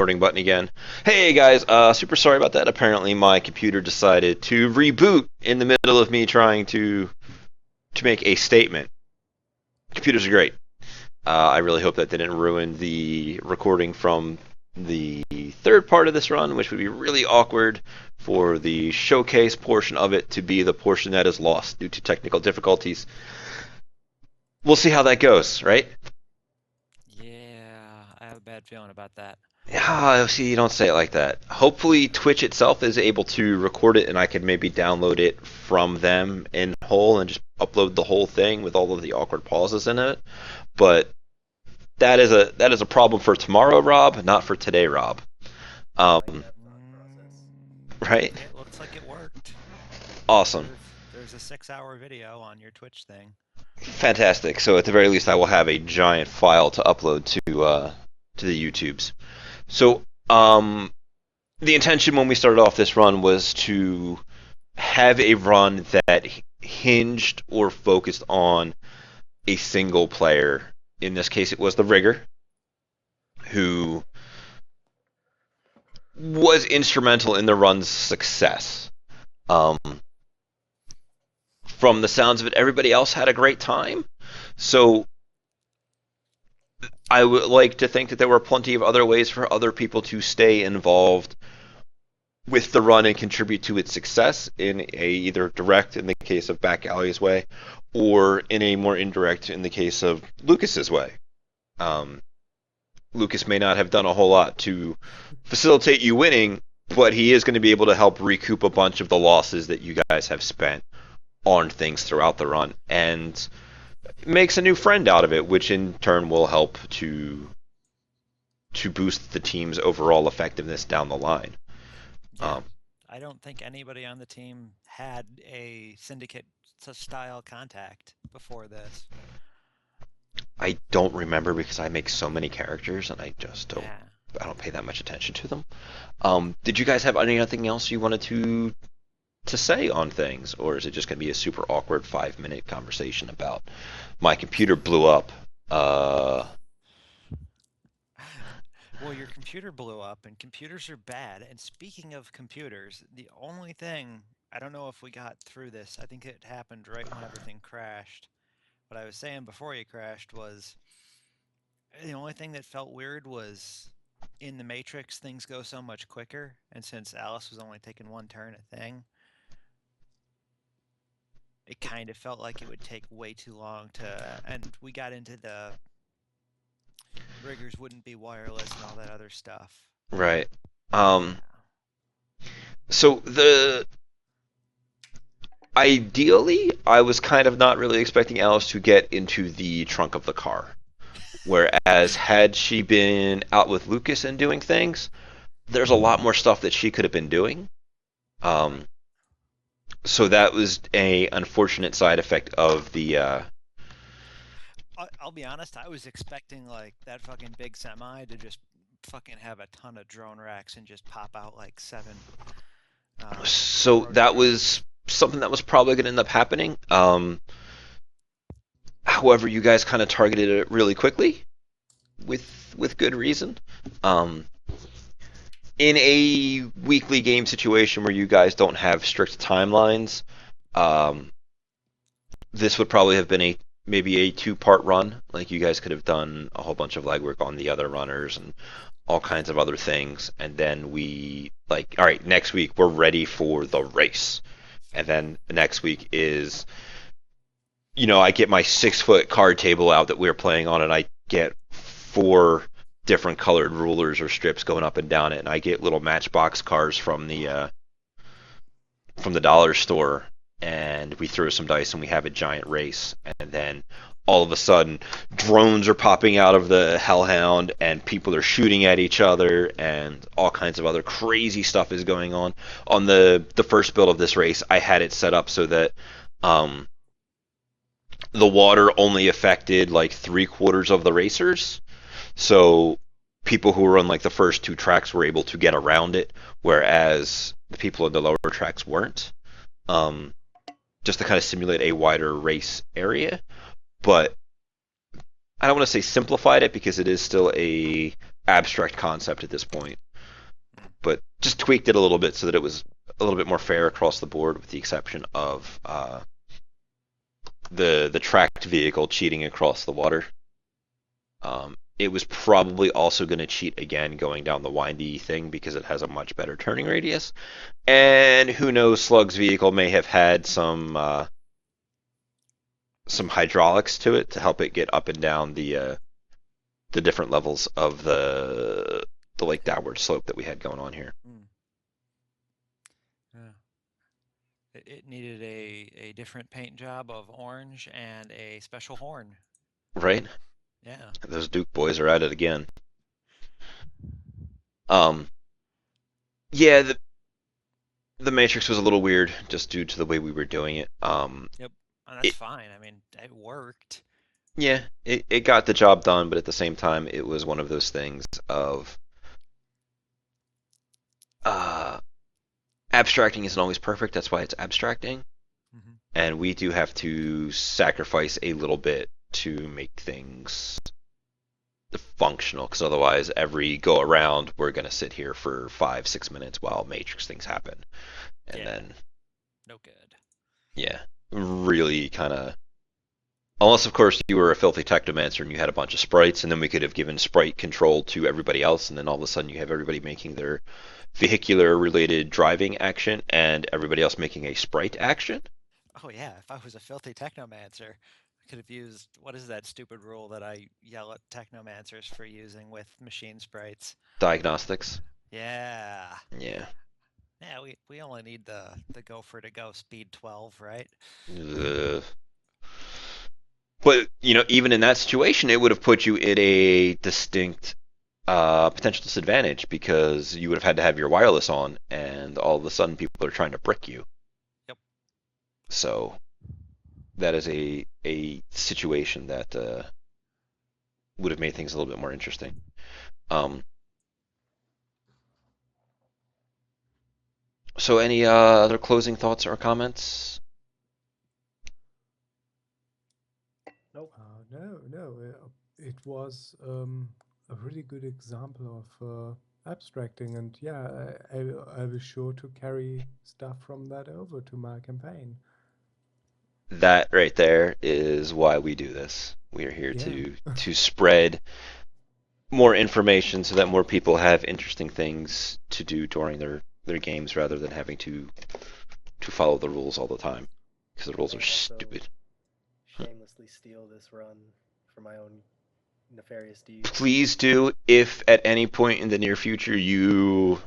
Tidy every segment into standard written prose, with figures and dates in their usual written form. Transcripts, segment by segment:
Recording button again. Hey guys, super sorry about that. Apparently my computer decided to reboot in the middle of me trying to make a statement. Computers are great. I really hope that didn't ruin the recording from the third part of this run, which would be really awkward for the showcase portion of it to be the portion that is lost due to technical difficulties. We'll see how that goes, right? Yeah, I have a bad feeling about that. Yeah, see, you don't say it like that. Hopefully, Twitch itself is able to record it, and I can maybe download it from them in whole and just upload the whole thing with all of the awkward pauses in it. But that is a problem for tomorrow, Rob, not for today, Rob. Um, right? It looks like it worked. Awesome, There's a 6-hour video on your Twitch thing. fantastic. So at the very least, I will have a giant file to upload to the YouTubes. So the intention when we started off this run was to have a run that hinged or focused on a single player. In this case, it was the Rigger, who was instrumental in the run's success. Um, from the sounds of it, everybody else had a great time. So I would like to think that there were plenty of other ways for other people to stay involved with the run and contribute to its success in a either direct in the case of Back Alley's way, or in a more indirect in the case of Lucas's way. Um, Lucas may not have done a whole lot to facilitate you winning, but he is going to be able to help recoup a bunch of the losses that you guys have spent on things throughout the run, and makes a new friend out of it, which in turn will help to boost the team's overall effectiveness down the line. Yeah, Um, I don't think anybody on the team had a syndicate style contact before this. I don't remember because I make so many characters and Yeah. I don't pay that much attention to them. Did you guys have anything else you wanted to say on things, or is it just going to be a super awkward 5 minute conversation about my computer blew up? Well, your computer blew up, and computers are bad. And speaking of computers, the only thing, I don't know if we got through this, I think it happened right when everything crashed. What I was saying before you crashed was the only thing that felt weird was in the Matrix, things go so much quicker. And since Alice was only taking one turn a thing, it kind of felt like it would take way too long to. And we got into the riggers wouldn't be wireless and all that other stuff. Right. Yeah. Um, so the ideally, I was kind of not really expecting Alice to get into the trunk of the car. Whereas had she been out with Lucas and doing things, there's a lot more stuff that she could have been doing. Um, so that was a unfortunate side effect of the. I'll be honest, I was expecting like that fucking big semi to just fucking have a ton of drone racks and just pop out like seven So that rotorcrafters. was something that was probably going to end up happening. However, you guys kind of targeted it really quickly with good reason. Um, in a weekly game situation where you guys don't have strict timelines, um, this would probably have been a maybe a two-part run. Like you guys could have done a whole bunch of legwork on the other runners and all kinds of other things, and then we like, all right, next week we're ready for the race, and then the next week is, I get my 6 foot card table out that we're playing on, and I get four different colored rulers or strips going up and down it, and I get little matchbox cars from the dollar store, and we throw some dice and we have a giant race, and then all of a sudden drones are popping out of the hellhound and people are shooting at each other and all kinds of other crazy stuff is going on the first build of this race. I had it set up so that um, the water only affected like 3/4 of the racers, so people who were on like the first two tracks were able to get around it, whereas the people in the lower tracks weren't. Um, just to kind of simulate a wider race area. But I don't want to say simplified it because it is still a abstract concept at this point, Mm. but just tweaked it a little bit so that it was a little bit more fair across the board, with the exception of the tracked vehicle cheating across the water. It was probably also going to cheat again going down the windy thing because it has a much better turning radius. And who knows, Slug's vehicle may have had some hydraulics to it to help it get up and down the different levels of the like downward slope that we had going on here. Mm. Yeah. It needed a different paint job of orange and a special horn. Right? Yeah. Those Duke boys are at it again. Um, yeah, the Matrix was a little weird just due to the way we were doing it. Yep. And that's It fine. I mean, it worked. yeah, it got the job done, but at the same time, it was one of those things of uh, abstracting isn't always perfect. That's why it's abstracting, Hmm. and we do have to sacrifice a little bit to make things functional, because otherwise, every go around, we're gonna sit here for 5, 6 minutes while Matrix things happen, and Yeah. then No good. yeah, really kind of. Unless, of course, you were a filthy technomancer and you had a bunch of sprites, and then we could have given sprite control to everybody else, and then all of a sudden you have everybody making their vehicular related driving action and everybody else making a sprite action. Oh yeah, if I was a filthy technomancer, I could have used what is that stupid rule that I yell at technomancers for using with machine sprites? Diagnostics. Yeah. Yeah. Yeah, we only need the gopher to go speed 12, right? Ugh. But, even in that situation, it would have put you in a distinct potential disadvantage because you would have had to have your wireless on, and all of a sudden people are trying to brick you. Yep. So that is a situation that would have made things a little bit more interesting. Um, so any other closing thoughts or comments? Nope. No, no. It was a really good example of abstracting, and yeah, I was sure to carry stuff from that over to my campaign. That right there is why we do this. We are here Yeah. to spread more information so that more people have interesting things to do during their games rather than having to follow the rules all the time because the rules May are I also stupid. shamelessly steal this run for my own nefarious deeds? Please do, if at any point in the near future you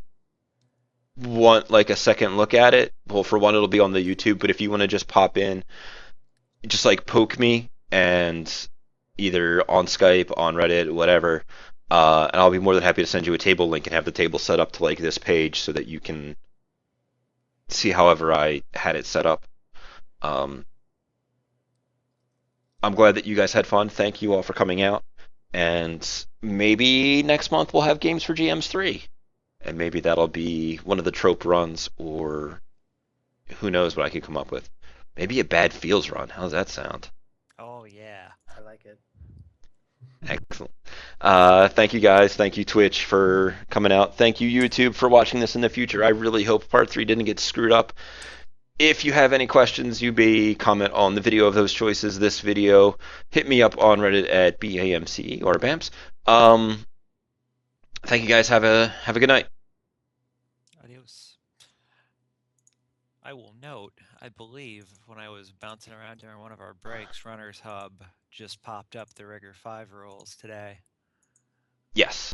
want like a second look at it. Well, for one, it'll be on the YouTube, but if you want to just pop in, just like poke me and either on Skype, on Reddit, whatever, and I'll be more than happy to send you a table link and have the table set up to like this page so that you can see however I had it set up. Um, I'm glad that you guys had fun. Thank you all for coming out. And maybe next month we'll have games for GMs 3. And maybe that'll be one of the trope runs, or who knows what I could come up with. Maybe a bad feels run. How's that sound? Oh yeah. I like it. Excellent. Thank you guys. Thank you Twitch for coming out. Thank you YouTube for watching this in the future. I really hope part 3 didn't get screwed up. If you have any questions, you may comment on the video of those choices, this video. Hit me up on Reddit at BAMCE or BAMS. Thank you guys. Have a good night. Adios. I will note, I believe when I was bouncing around during one of our breaks, Runner's Hub just popped up the Rigor 5 rules today. Yes.